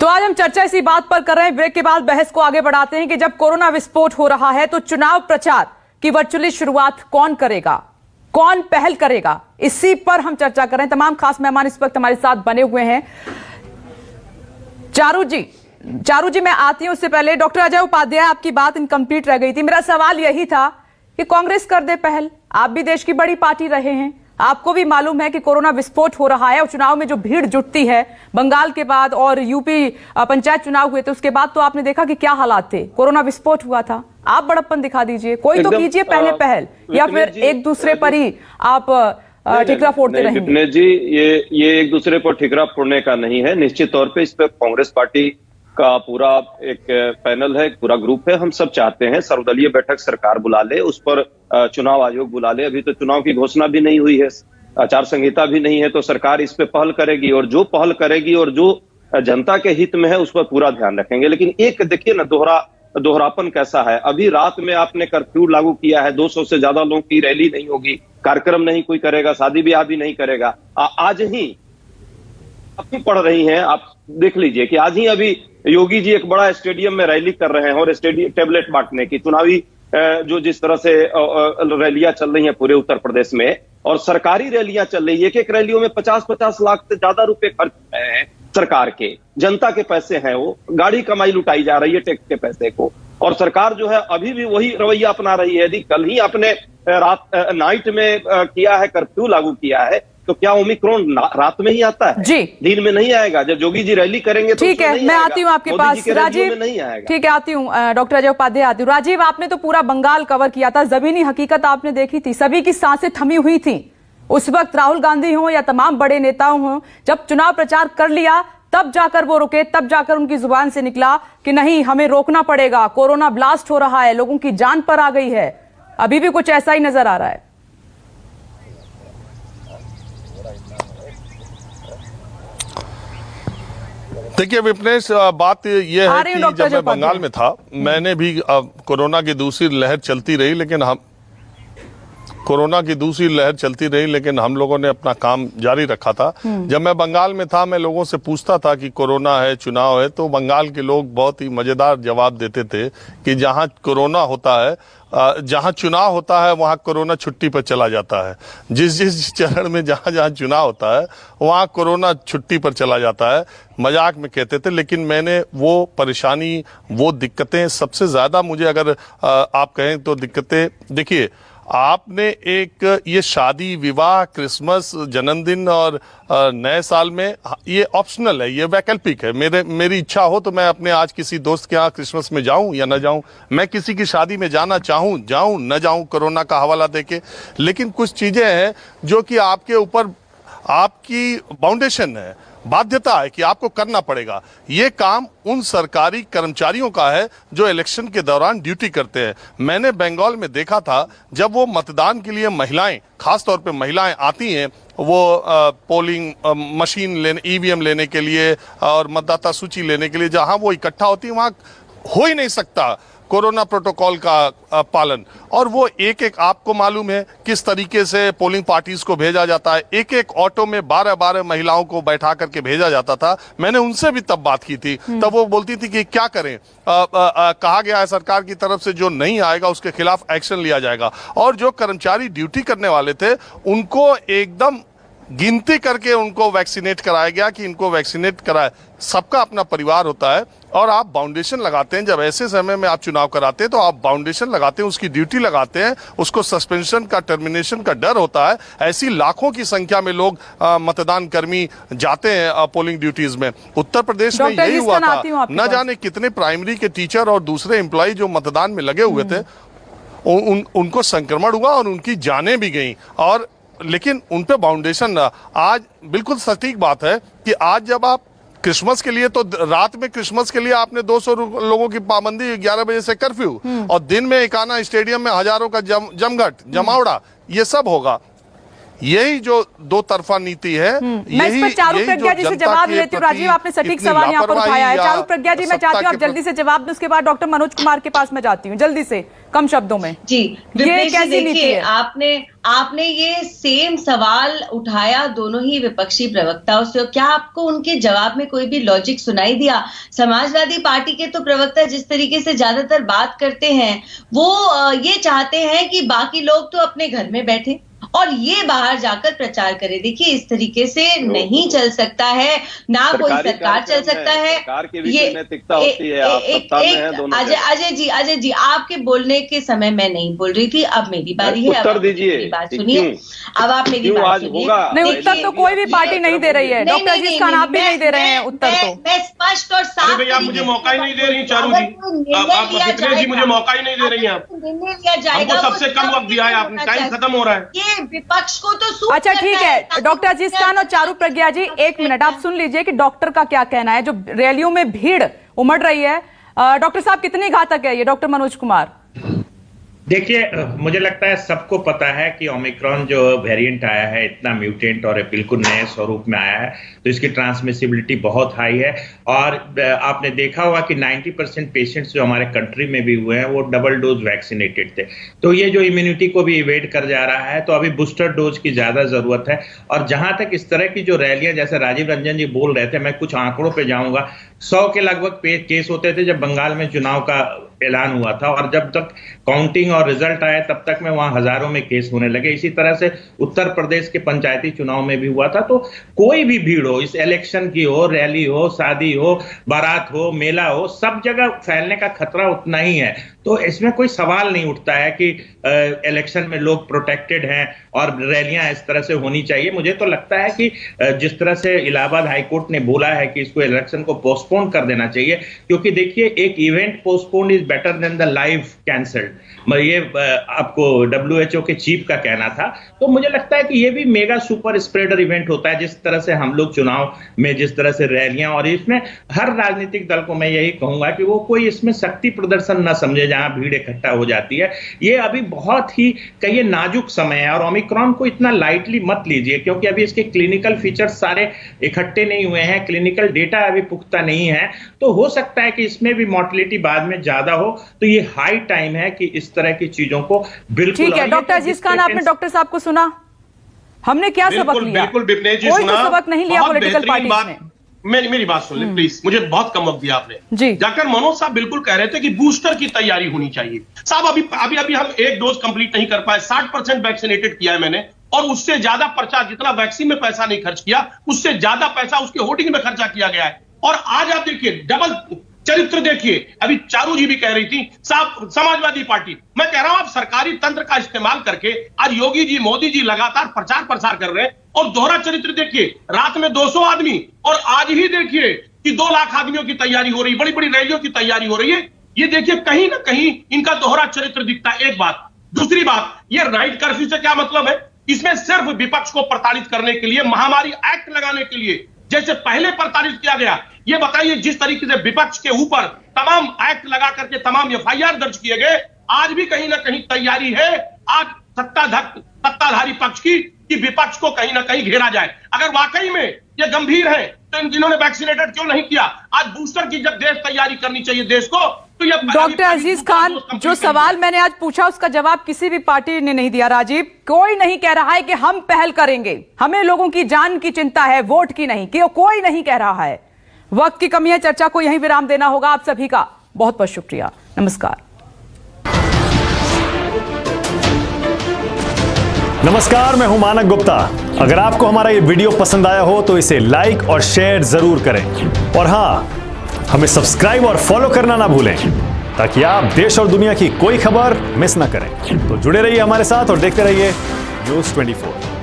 तो आज हम चर्चा इसी बात पर कर रहे हैं। ब्रेक के बाद बहस को आगे बढ़ाते हैं कि जब कोरोना विस्फोट हो रहा है तो चुनाव प्रचार की वर्चुअली शुरुआत कौन करेगा, कौन पहल करेगा, इसी पर हम चर्चा कर रहे हैं। तमाम खास मेहमान इस वक्त हमारे साथ बने हुए हैं। चारू जी मैं आती हूं, उससे पहले डॉक्टर अजय उपाध्याय, आपकी बात इनकम्प्लीट रह गई थी। मेरा सवाल यही था कि कांग्रेस कर दे पहल। आप भी देश की बड़ी पार्टी रहे हैं, आपको भी मालूम है कि कोरोना विस्फोट हो रहा है और चुनाव में जो भीड़ जुटती है बंगाल के बाद और यूपी पंचायत चुनाव हुए थे उसके बाद, तो आपने देखा कि क्या हालात थे, कोरोना विस्फोट हुआ था। आप बड़प्पन दिखा दीजिए, कोई तो कीजिए पहले पहल, या फिर एक दूसरे पर ही आप ठिकरा फोड़ते रहेंगे। विपिन जी, ये एक दूसरे पर ठिकरा फोड़ने का नहीं है। निश्चित तौर पे इस पर कांग्रेस पार्टी का पूरा एक पैनल है, पूरा ग्रुप है। हम सब चाहते हैं सर्वदलीय बैठक सरकार बुला ले, उस पर चुनाव आयोग बुला ले। अभी तो चुनाव की घोषणा भी नहीं हुई है, आचार संहिता भी नहीं है, तो सरकार इस पे पहल करेगी और जो पहल करेगी और जो जनता के हित में है उस पर पूरा ध्यान रखेंगे। लेकिन एक देखिए ना, दोहरापन कैसा है। अभी रात में आपने कर्फ्यू लागू किया है, 200 से ज्यादा लोगों की रैली नहीं होगी, कार्यक्रम नहीं कोई करेगा, शादी ब्याह भी नहीं करेगा। आज ही आप पढ़ रही हैं, आप देख लीजिए कि आज ही अभी योगी जी एक बड़ा स्टेडियम में रैली कर रहे हैं और स्टेडियम टेबलेट बांटने की, चुनावी जो जिस तरह से रैलियां चल रही हैं पूरे उत्तर प्रदेश में, और सरकारी रैलियां चल रही है। एक रैलियों में 50-50 लाख से ज्यादा रुपए खर्च हो रहे हैं सरकार के, जनता के पैसे हैं, वो गाड़ी कमाई लुटाई जा रही है टैक्स के पैसे को, और सरकार जो है अभी भी वही रवैया अपना रही है। यदि कल ही आपने नाइट में किया है, कर्फ्यू लागू किया है, तो क्या ओमिक्रॉन रात में ही आता है जी, दिन में नहीं आएगा? जब योगी जी रैली करेंगे तो ठीक है, मैं आती हूँ आपके पास राजीव, नहीं आएगा। ठीक है, आती हूँ डॉक्टर अजय उपाध्याय, आती हूँ। राजीव, आपने तो पूरा बंगाल कवर किया था, जमीनी हकीकत आपने देखी थी, सभी की सांसें थमी हुई थी उस वक्त। राहुल गांधी हो या तमाम बड़े नेताओं हो, जब चुनाव प्रचार कर लिया तब जाकर वो रुके, तब जाकर उनकी जुबान से निकला कि नहीं, हमें रोकना पड़ेगा, कोरोना ब्लास्ट हो रहा है, लोगों की जान पर आ गई है। अभी भी कुछ ऐसा ही नजर आ रहा है। देखिए विपनेश, बात यह है कि जब मैं बंगाल में था, मैंने भी कोरोना की दूसरी लहर चलती रही, लेकिन हम लोगों ने अपना काम जारी रखा था। जब मैं बंगाल में था, मैं लोगों से पूछता था कि कोरोना है, चुनाव है, तो बंगाल के लोग बहुत ही मजेदार जवाब देते थे कि जहां कोरोना होता है, जहां चुनाव होता है, वहां कोरोना छुट्टी पर चला जाता है। जिस चरण में जहां चुनाव होता है वहां कोरोना छुट्टी पर चला जाता है, मजाक में कहते थे। लेकिन मैंने वो परेशानी, वो दिक्कतें, सबसे ज्यादा मुझे अगर आप कहें तो दिक्कतें, देखिए आपने एक ये शादी, विवाह, क्रिसमस, जन्मदिन और नए साल में ये ऑप्शनल है, ये वैकल्पिक है। मेरी इच्छा हो तो मैं अपने आज किसी दोस्त के यहाँ क्रिसमस में जाऊं या न जाऊं, मैं किसी की शादी में जाना चाहूं, जाऊं न जाऊं, कोरोना का हवाला देके। लेकिन कुछ चीजें हैं जो कि आपके ऊपर, आपकी बाउंडेशन है, बाध्यता है कि आपको करना पड़ेगा। ये काम उन सरकारी कर्मचारियों का है जो इलेक्शन के दौरान ड्यूटी करते हैं। मैंने बंगाल में देखा था, जब वो मतदान के लिए महिलाएं, खासतौर पे महिलाएं आती हैं, वो पोलिंग मशीन लेने, ईवीएम लेने के लिए और मतदाता सूची लेने के लिए, जहां वो इकट्ठा होती है वहां हो ही नहीं सकता कोरोना प्रोटोकॉल का पालन। और वो एक आपको मालूम है किस तरीके से पोलिंग पार्टीज को भेजा जाता है, एक ऑटो में 12 महिलाओं को बैठा करके भेजा जाता था। मैंने उनसे भी तब बात की थी, तब वो बोलती थी कि क्या करें, कहा गया है सरकार की तरफ से जो नहीं आएगा उसके खिलाफ एक्शन लिया जाएगा। और जो कर्मचारी ड्यूटी करने वाले थे उनको एकदम गिनती करके उनको वैक्सीनेट कराया गया कि इनको वैक्सीनेट कराए। सबका अपना परिवार होता है और आप बाउंडेशन लगाते हैं। जब ऐसे समय में आप चुनाव कराते हैं तो आप बाउंडेशन लगाते हैं, उसकी ड्यूटी लगाते हैं, उसको सस्पेंशन का, टर्मिनेशन का डर होता है। ऐसी लाखों की संख्या में लोग मतदान कर्मी जाते हैं पोलिंग ड्यूटीज में। उत्तर प्रदेश में यही हुआ था, न जाने कितने प्राइमरी के टीचर और दूसरे एम्प्लॉय जो मतदान में लगे हुए थे, उनको संक्रमण हुआ और उनकी जानें भी गई। और लेकिन उन पे बाउंडेशन रहा। आज बिल्कुल सटीक बात है कि आज जब आप क्रिसमस के लिए, तो रात में क्रिसमस के लिए आपने 200 लोगों की पाबंदी, 11 बजे से कर्फ्यू, और दिन में एकाना स्टेडियम में हजारों का जमावड़ा, ये सब होगा। यही जो दो तरफा नीति है, मैं इस पर चारू प्रज्ञा जी से जवाब लेती हूँ। राजीव, आपने सटीक सवाल यहाँ पर उठाया है। चारू प्रज्ञा जी, मैं चाहती हूँ आप जल्दी से जवाब दें, उसके बाद डॉक्टर मनोज कुमार के पास मैं जाती हूँ, जल्दी से, कम शब्दों में। जी, ये कैसी नीति है? आपने ये सेम सवाल उठाया दोनों ही विपक्षी प्रवक्ताओं से, क्या आपको उनके जवाब में कोई भी लॉजिक सुनाई दिया? समाजवादी पार्टी के तो प्रवक्ता जिस तरीके से ज्यादातर बात करते हैं, वो ये चाहते हैं कि बाकी लोग तो अपने घर में बैठे और ये बाहर जाकर प्रचार करे। देखिए, इस तरीके से नहीं चल सकता है, ना कोई सरकार चल सकता है। ये अजय जी, आपके बोलने के समय मैं नहीं बोल रही थी, अब मेरी बारी है। उत्तर दीजिए, मेरी बात सुनिए, अब आप मेरी बात सुनिए। नहीं, उत्तर तो कोई भी पार्टी नहीं दे रही है। डॉक्टर अजीज खान, आप भी नहीं दे रहे हैं उत्तर। तो मैं स्पष्ट और साफ, भैया मुझे मौका ही नहीं दे रही चारू जी, विपनेश जी मुझे मौका ही नहीं दे रही हैं। निर्णय लिया जाएगा, हमको सबसे कम वक्त दिया है आपने, टाइम खत्म हो रहा है। विपक्ष को तो अच्छा, ठीक है डॉक्टर अजीज खान और चारू प्रज्ञा जी, एक मिनट आप सुन लीजिए कि डॉक्टर का क्या कहना है। जो रैलियों में भीड़ उमड़ रही है, डॉक्टर साहब, कितनी घातक है ये? डॉक्टर मनोज कुमार। देखिए, मुझे लगता है सबको पता है कि ओमिक्रॉन जो वेरिएंट आया है, इतना म्यूटेंट और बिल्कुल नए स्वरूप में आया है, तो इसकी ट्रांसमिसिबिलिटी बहुत हाई है। और आपने देखा होगा कि 90% पेशेंट्स जो हमारे कंट्री में भी हुए हैं वो डबल डोज वैक्सीनेटेड थे। तो ये जो इम्यूनिटी को भी इवेड कर जा रहा है, तो अभी बूस्टर डोज की ज्यादा जरूरत है। और जहां तक इस तरह की जो रैलियां, जैसे राजीव रंजन जी बोल रहे थे, मैं कुछ आंकड़ों पे जाऊंगा। 100 के लगभग केस होते थे जब बंगाल में चुनाव का ऐलान हुआ था, और जब तक काउंटिंग और रिजल्ट आया तब तक में वहां हजारों में केस होने लगे। इसी तरह से उत्तर प्रदेश के पंचायती चुनाव में भी हुआ था। तो कोई भी भीड़ हो, इस इलेक्शन की हो, रैली हो, शादी हो, बारात हो, मेला हो, सब जगह फैलने का खतरा उतना ही है। तो इसमें कोई सवाल नहीं उठता है कि इलेक्शन में लोग प्रोटेक्टेड हैं और रैलियां इस तरह से होनी चाहिए। मुझे तो लगता है कि जिस तरह से इलाहाबाद हाईकोर्ट ने बोला है कि इसको इलेक्शन को पोस्टपोन कर देना चाहिए, क्योंकि देखिए, एक event postpone is better than the live cancelled, ये आपको WHO के चीफ का कहना था। तो मुझे लगता है कि ये भी मेगा सुपर स्प्रेडर इवेंट होता है, जिस तरह से हम लोग चुनाव में जिस तरह से रैलियां, और इसमें हर राजनीतिक दल को मैं यही कहूंगा कि वो कोई इसमें शक्ति प्रदर्शन न समझे जहां भीड़ इकट्ठा हो जाती है। ये अभी बहुत ही कहिए नाजुक समय है, और ओमिक्रॉन को इतना लाइटली मत लीजिए, क्योंकि अभी इसके क्लिनिकल फीचर्स सारे इकट्ठे नहीं हुए हैं, क्लिनिकल डेटा अभी पुख्ता नहीं है। तो हो सकता है कि इसमें भी मॉर्टिलिटी बाद में ज्यादा हो। तो ये हाई टाइम है कि इस तरह की चीजों को बिल्कुल। ठीक है डॉक्टर अजीज खान, आपने डॉक्टर साहब को सुना, हमने क्या सबक लिया? बिल्कुल विपनेश जी, कोई सुना, तो सबक नहीं लिया पॉलिटिकल पार्टीज ने। मेरी बात सुन ले प्लीज, मुझे बहुत कम वक्त दिया आपने जी। जाकर मनोज साहब बिल्कुल कह रहे थे कि बूस्टर की तैयारी होनी चाहिए। साहब अभी हम एक डोज कंप्लीट नहीं कर पाए, 60% वैक्सीनेटेड किया है मैंने, और उससे ज्यादा पर्चा, जितना वैक्सीन में पैसा नहीं खर्च किया, उससे ज्यादा पैसा उसके होर्डिंग में खर्चा किया गया है। और आज आप देखिए, डबल चरित्र देखिए। अभी चारू जी भी कह रही थी, साहब समाजवादी पार्टी, मैं कह रहा हूं आप सरकारी तंत्र का इस्तेमाल करके आज योगी जी, मोदी जी लगातार प्रचार प्रसार कर रहे हैं, और दोहरा चरित्र देखिए। रात में 200 आदमी, और आज ही देखिए कि 2 लाख आदमियों की तैयारी हो रही, बड़ी बड़ी रैलियों की तैयारी हो रही है। ये देखिए, कहीं ना कहीं इनका दोहरा चरित्र दिखता है। एक बात। दूसरी बात, ये राइट कर्फ्यू से क्या मतलब है? इसमें सिर्फ विपक्ष को प्रताड़ित करने के लिए, महामारी एक्ट लगाने के लिए, जैसे पहले प्रताड़ित किया गया। ये बताइए, जिस तरीके से विपक्ष के ऊपर तमाम एक्ट लगा करके तमाम FIR दर्ज किए गए, आज भी कहीं ना कहीं तैयारी है आज सत्ताधारी पक्ष की कि विपक्ष को कहीं ना कहीं घेरा जाए। अगर वाकई में ये गंभीर है तो जिन्होंने वैक्सीनेटेड क्यों नहीं किया? आज बूस्टर की जब देश तैयारी करनी चाहिए देश को, तो ये डॉक्टर अजीज खान, जो सवाल मैंने आज पूछा उसका जवाब किसी भी पार्टी ने नहीं दिया। राजीव, कोई नहीं कह रहा है कि हम पहल करेंगे, हमें लोगों की जान की चिंता है, वोट की नहीं, कि कोई नहीं कह रहा है। वक्त की कमी है, चर्चा को यहीं विराम देना होगा। आप सभी का बहुत बहुत शुक्रिया। नमस्कार। नमस्कार, मैं हूं मानक गुप्ता। अगर आपको हमारा ये वीडियो पसंद आया हो तो इसे लाइक और शेयर जरूर करें, और हां, हमें सब्सक्राइब और फॉलो करना ना भूलें, ताकि आप देश और दुनिया की कोई खबर मिस ना करें। तो जुड़े रहिए हमारे साथ और देखते रहिए न्यूज़ 24।